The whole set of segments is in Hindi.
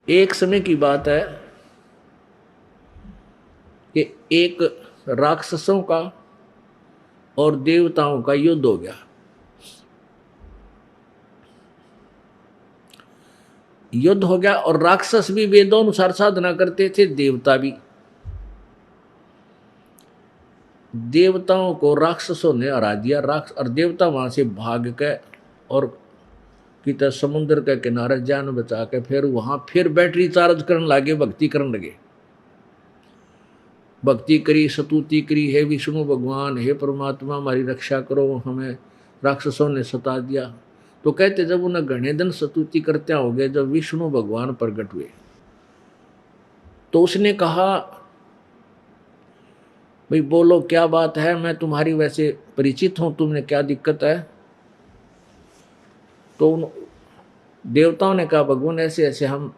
एक समय की बात है कि एक राक्षसों का और देवताओं का युद्ध हो गया। युद्ध हो गया और राक्षस भी वेदोनुसार साधना करते थे, देवता भी। देवताओं को राक्षसों ने हरा दिया। और देवता वहां से भाग के और कितना समुद्र के किनारे जान बचा के फिर वहां फिर बैटरी चार्ज करने लगे, भक्ति करने लगे। भक्ति करी, स्तुति करी, हे विष्णु भगवान, हे परमात्मा हमारी रक्षा करो, हमें राक्षसों ने सता दिया। तो कहते जब उन्हें घने दिन स्तुति करते हो गए, जब विष्णु भगवान प्रकट हुए तो उसने कहा, भाई बोलो क्या बात है, मैं तुम्हारी वैसे परिचित हूं, तुमने क्या दिक्कत है। तो उन देवताओं ने कहा, भगवान ऐसे ऐसे हम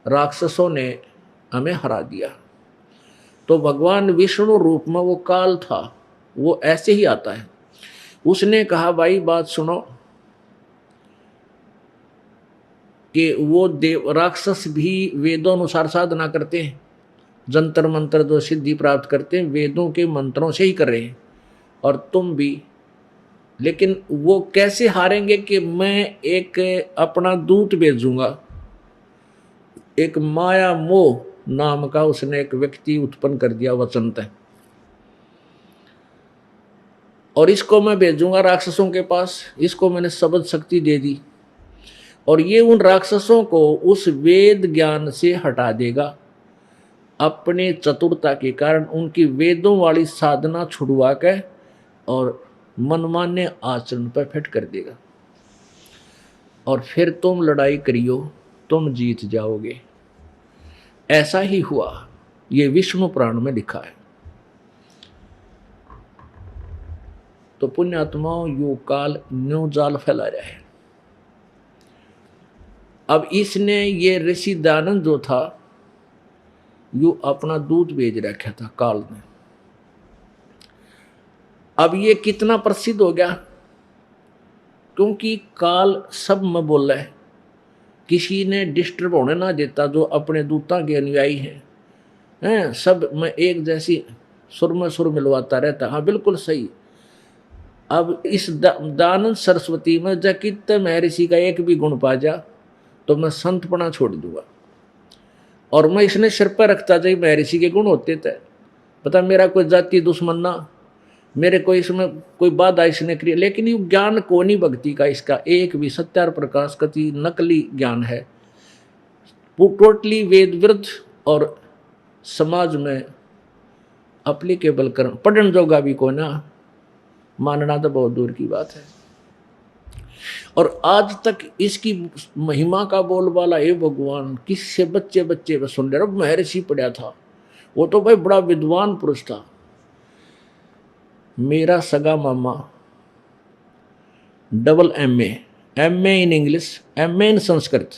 राक्षसों ने हमें हरा दिया। तो भगवान विष्णु रूप में वो काल था, वो ऐसे ही आता है। उसने कहा, भाई बात सुनो कि वो देव राक्षस भी वेदों अनुसार साधना करते हैं, जंतर मंत्र जो सिद्धि प्राप्त करते हैं वेदों के मंत्रों से ही कर रहे हैं, और तुम भी। लेकिन वो कैसे हारेंगे कि मैं एक अपना दूत भेजूंगा। एक माया मोह नाम का उसने एक व्यक्ति उत्पन्न कर दिया वसंत है, और इसको मैं भेजूंगा राक्षसों के पास। इसको मैंने शब्द शक्ति दे दी और ये उन राक्षसों को उस वेद ज्ञान से हटा देगा। अपने चतुरता के कारण उनकी वेदों वाली साधना छुड़वा के और मनमान्य आचरण पर फिट कर देगा, और फिर तुम लड़ाई करियो, तुम जीत जाओगे। ऐसा ही हुआ, ये विष्णु पुराण में लिखा है। तो पुण्यात्माओं, यो काल न्यू जाल फैला रहा है। अब इसने ये ऋषि दानंद जो था, यो अपना दूध भेज रखा था काल ने। अब ये कितना प्रसिद्ध हो गया, क्योंकि काल सब में बोल रहा है, किसी ने डिस्टर्ब होने ना देता। जो अपने दूता के अनुयायी हैं सब में एक जैसी सुर में सुर मिलवाता रहता। हाँ बिल्कुल सही। अब इस दानंद सरस्वती में जकित महर्षि का एक भी गुण पा जा तो मैं संतपना छोड़ दूंगा, और मैं इसने सिर पर रखता जाए महर्षि के गुण होते थे। पता मेरा कोई जाति दुश्मन ना, मेरे को इसमें कोई बाधा इसने करी, लेकिन ये ज्ञान को नहीं भक्ति का इसका एक भी सत्यार प्रकाश कति नकली ज्ञान है, वो टोटली वेद विरुद्ध और समाज में अप्लीकेबल कर पढ़न जोगा भी को ना, मानना तो बहुत दूर की बात है। और आज तक इसकी महिमा का बोलबाला, हे भगवान, किससे बच्चे बच्चे सुन रहे। अब महर्षि पढ़ा था, वो तो भाई बड़ा विद्वान पुरुष था। मेरा सगा मामा double MA, MA in English, MA in Sanskrit.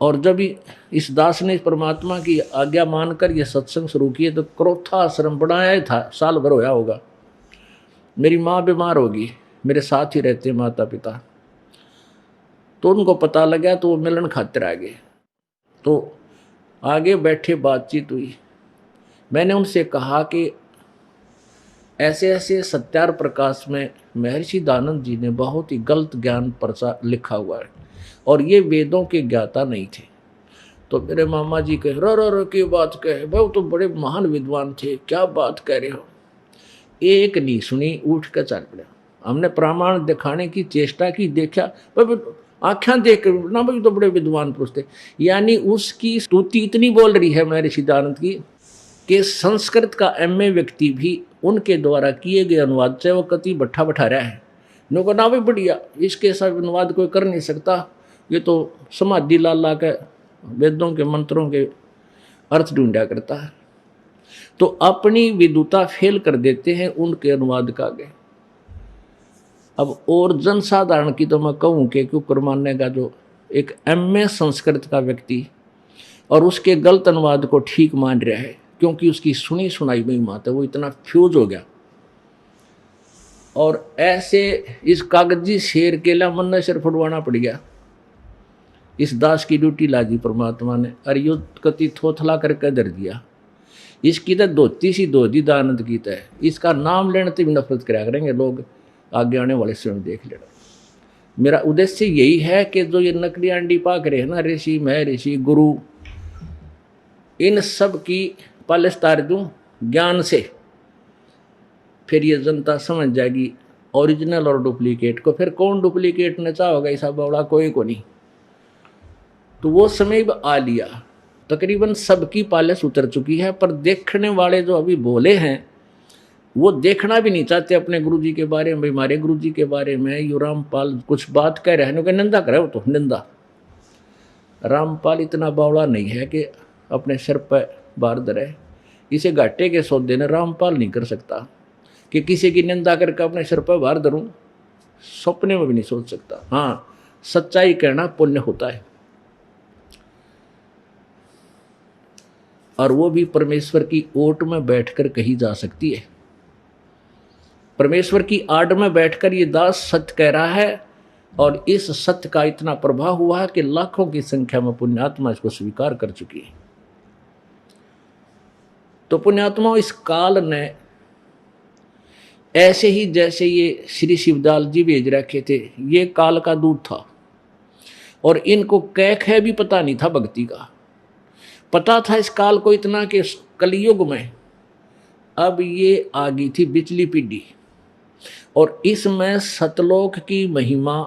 और जब इस दास ने परमात्मा की आज्ञा मानकर यह सत्संग शुरू किए तो क्रोथा आश्रम बनाया ही था, साल भर होया होगा। मेरी माँ बीमार होगी, मेरे साथ ही रहते माता पिता, तो उनको पता लगा तो वो मिलन खातिर आ गए। तो आगे बैठे बातचीत हुई। मैंने उनसे कहा कि ऐसे ऐसे सत्यार प्रकाश में महर्षि दानंद जी ने बहुत ही गलत ज्ञान प्रचार लिखा हुआ है, और ये वेदों के ज्ञाता नहीं थे। तो मेरे मामा जी कहे, रो की बात कहे, भाई तो बड़े महान विद्वान थे, क्या बात कह रहे हो। एक नहीं सुनी, उठ कर चल पड़ा। हमने प्रमाण दिखाने की चेष्टा की, देखा भाई आख्या देख ना, भाई तो बड़े विद्वान पुरुष थे। यानी उसकी स्तुति इतनी बोल रही है महर्षि दानंद की कि संस्कृत का एमए व्यक्ति भी उनके द्वारा किए गए अनुवाद से वो कति बैठा रहा है। नो ना भी बढ़िया, इसके सब अनुवाद कोई कर नहीं सकता, ये तो समाधि लाला के वेदों के मंत्रों के अर्थ ढूंढा करता है। तो अपनी विद्वता फेल कर देते हैं उनके अनुवाद का आगे। अब और जनसाधारण की तो मैं कहूँ कि क्यों मानने का, जो एक एमए संस्कृत का व्यक्ति और उसके गलत अनुवाद को ठीक मान रहा है, क्योंकि उसकी सुनी सुनाई में बात है, वो इतना फ्यूज हो गया। और ऐसे इस कागजी शेर के लिए मन सिर फुटवाना पड़ गया। इस दास की ड्यूटी लादी परमात्मा ने, अरे यो कति थोथला करके धर दिया, इसकी तो धोती सी धोती दानंद की है, इसका नाम लेने से भी नफरत कराया करेंगे लोग, आगे आने वाले समय देख लेना। मेरा उद्देश्य यही है कि जो ये नकली अंडी पाक रहे हैं ना, ऋषि मैं ऋषि गुरु, इन सब की पालिश तार दूं ज्ञान से, फिर ये जनता समझ जाएगी ओरिजिनल और डुप्लीकेट को। फिर कौन डुप्लीकेट न चाहोगा, ऐसा बावड़ा कोई को नहीं। तो वो समय आ लिया, तकरीबन सबकी पालिश उतर चुकी है, पर देखने वाले जो अभी बोले हैं वो देखना भी नहीं चाहते अपने गुरुजी के बारे में। हमारे गुरुजी के बारे में यू रामपाल कुछ बात कह रहे हैं कि निंदा करे, वो तो निंदा। रामपाल इतना बावड़ा नहीं है कि अपने सिर पर बार धरे, इसे घाटे के सौदे ने रामपाल नहीं कर सकता कि किसी की निंदा करके अपने सिर पर बार धरूं, सपने में भी नहीं सोच सकता। हाँ, सच्चाई कहना पुण्य होता है, और वो भी परमेश्वर की ओट में बैठकर कही जा सकती है। परमेश्वर की आड़ में बैठकर ये दास सत्य कह रहा है, और इस सत्य का इतना प्रभाव हुआ है कि लाखों की संख्या में पुण्यात्मा इसको स्वीकार कर चुकी है। तो पुण्यात्मा, इस काल ने ऐसे ही जैसे ये श्री शिवदाल जी भेज रखे थे, ये काल का दूत था, और इनको कह भी पता नहीं था भक्ति का। पता था इस काल को इतना कि कलयुग में अब ये आ गई थी बिचली पीढ़ी, और इसमें सतलोक की महिमा,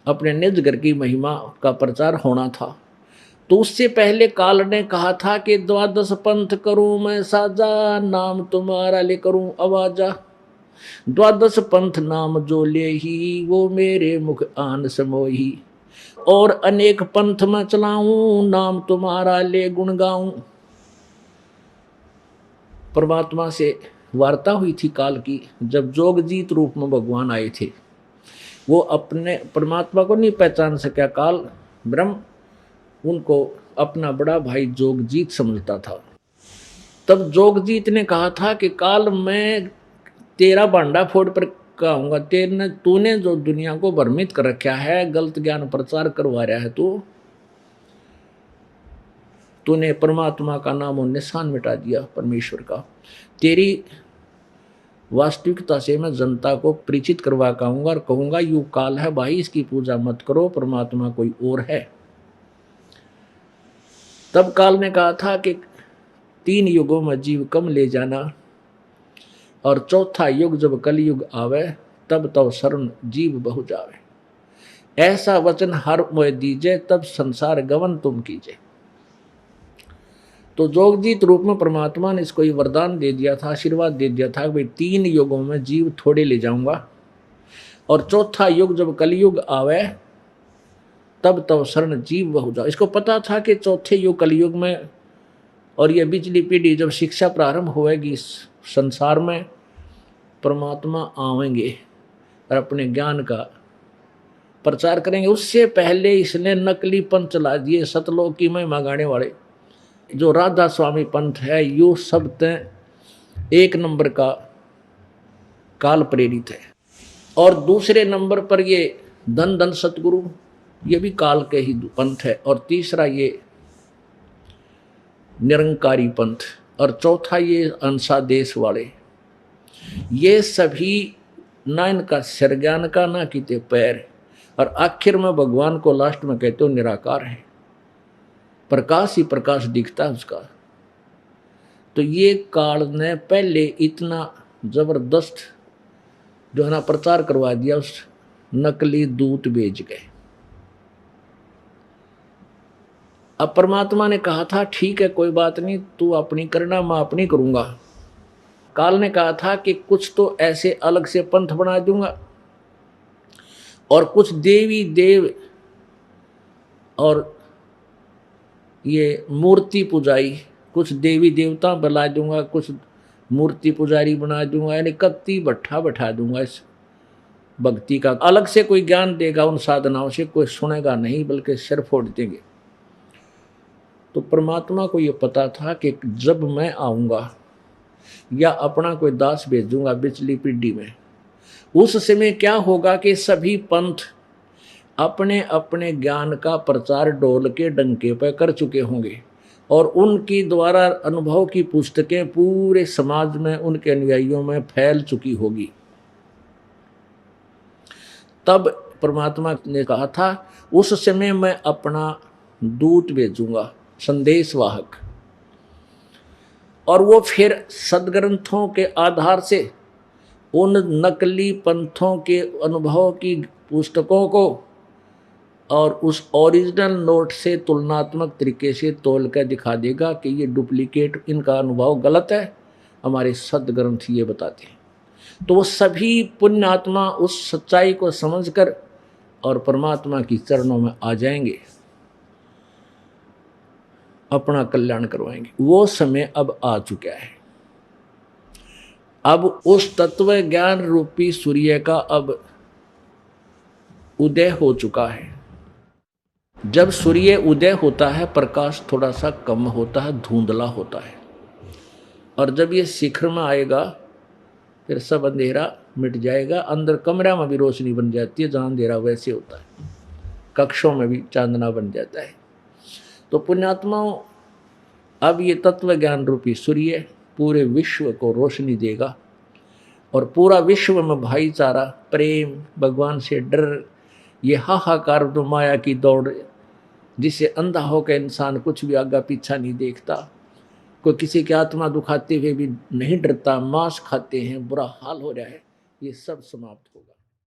अपने निज घर की महिमा का प्रचार होना था। तो उससे पहले काल ने कहा था कि 12 पंथ करूं मैं साजा, नाम तुम्हारा ले करूं आवाजा। 12 पंथ नाम जो ले ही, वो मेरे मुख आन समोही। और अनेक पंथ में चलाऊं, नाम तुम्हारा ले गुण गाऊं। परमात्मा से वार्ता हुई थी काल की, जब जोगजीत रूप में भगवान आए थे। वो अपने परमात्मा को नहीं पहचान सका काल, ब्रह्म उनको अपना बड़ा भाई जोगजीत समझता था। तब जोगजीत ने कहा था कि काल मैं तेरा भांडा फोड़ पर कहूँगा, तूने जो दुनिया को भ्रमित कर रखा है, गलत ज्ञान प्रचार करवा रहा है, तूने परमात्मा का नाम और निशान मिटा दिया परमेश्वर का। तेरी वास्तविकता से मैं जनता को परिचित करवा कहूँगा और कहूँगा यू काल है भाई, इसकी पूजा मत करो, परमात्मा कोई और है। तब काल ने कहा था कि 3 युगों में जीव कम ले जाना, और चौथा युग जब कलयुग आवे, तब शरण जीव बहु जावे। ऐसा वचन हर मोह दीजे, तब संसार गवन तुम कीजे। तो जोगजीत रूप में परमात्मा ने इसको ये वरदान दे दिया था, आशीर्वाद दे दिया था कि भाई 3 युगों में जीव थोड़े ले जाऊंगा, और चौथा युग जब कलयुग आवे, तब शरण जीव बहु जाओ। इसको पता था कि चौथे युग कलयुग में, और ये बिचली पीढ़ी जब शिक्षा प्रारंभ होएगी संसार में, परमात्मा आवेंगे और अपने ज्ञान का प्रचार करेंगे। उससे पहले इसने नकली पंथ चला दिए, सतलोक की महिमा गाने वाले, जो राधा स्वामी पंथ है, यो सब तय 1 नंबर का काल प्रेरित है। और दूसरे नंबर पर ये धन धन सतगुरु, ये भी काल के ही पंथ है। और तीसरा ये निरंकारी पंथ, और चौथा ये अंशादेश वाले। ये सभी ना इनका सिर ज्ञान का, ना किते पैर, और आखिर में भगवान को लास्ट में कहते हो निराकार है, प्रकाश ही प्रकाश दिखता है उसका। तो ये काल ने पहले इतना जबरदस्त जो है ना प्रचार करवा दिया, उस नकली दूत भेज गए। अब परमात्मा ने कहा था ठीक है कोई बात नहीं, तू अपनी करना, मैं अपनी करूंगा। काल ने कहा था कि कुछ तो ऐसे अलग से पंथ बना दूंगा, और कुछ देवी देव और ये मूर्ति पुजाई, कुछ देवी देवता बना दूंगा, कुछ मूर्ति पुजारी बना दूंगा, यानी कत्ती भट्ठा बैठा दूंगा। इस भक्ति का अलग से कोई ज्ञान देगा उन साधनाओं से, कोई सुनेगा नहीं, बल्कि सिर फोड़ देंगे। तो परमात्मा को ये पता था कि जब मैं आऊँगा या अपना कोई दास भेजूंगा बिचली पीढ़ी में, उस समय क्या होगा कि सभी पंथ अपने अपने ज्ञान का प्रचार ढोल के डंके पर कर चुके होंगे और उनकी द्वारा अनुभव की पुस्तकें पूरे समाज में उनके अनुयायियों में फैल चुकी होगी। तब परमात्मा ने कहा था उस समय मैं अपना दूत भेजूंगा, संदेशवाहक, और वो फिर सदग्रंथों के आधार से उन नकली पंथों के अनुभव की पुस्तकों को और उस ओरिजिनल नोट से तुलनात्मक तरीके से तोल कर दिखा देगा कि ये डुप्लीकेट, इनका अनुभव गलत है, हमारे सदग्रंथ ये बताते हैं। तो वो सभी पुण्यात्मा उस सच्चाई को समझकर और परमात्मा की चरणों में आ जाएंगे, अपना कल्याण करवाएंगे। वो समय अब आ चुका है। अब उस तत्व ज्ञान रूपी सूर्य का अब उदय हो चुका है। जब सूर्य उदय होता है प्रकाश थोड़ा सा कम होता है, धुंधला होता है, और जब ये शिखर में आएगा फिर सब अंधेरा मिट जाएगा। अंदर कमरा में भी रोशनी बन जाती है, जहाँ अंधेरा वैसे होता है, कक्षों में भी चांदना बन जाता है। तो पुण्यात्माओं, अब ये तत्व ज्ञान रूपी सूर्य पूरे विश्व को रोशनी देगा और पूरा विश्व में भाईचारा, प्रेम, भगवान से डर, ये हाहाकार जो माया की दौड़ जिसे अंधा होकर इंसान कुछ भी आगे पीछा नहीं देखता, कोई किसी की आत्मा दुखाते हुए भी नहीं डरता, मांस खाते हैं, बुरा हाल हो रहा है, ये सब समाप्त होगा।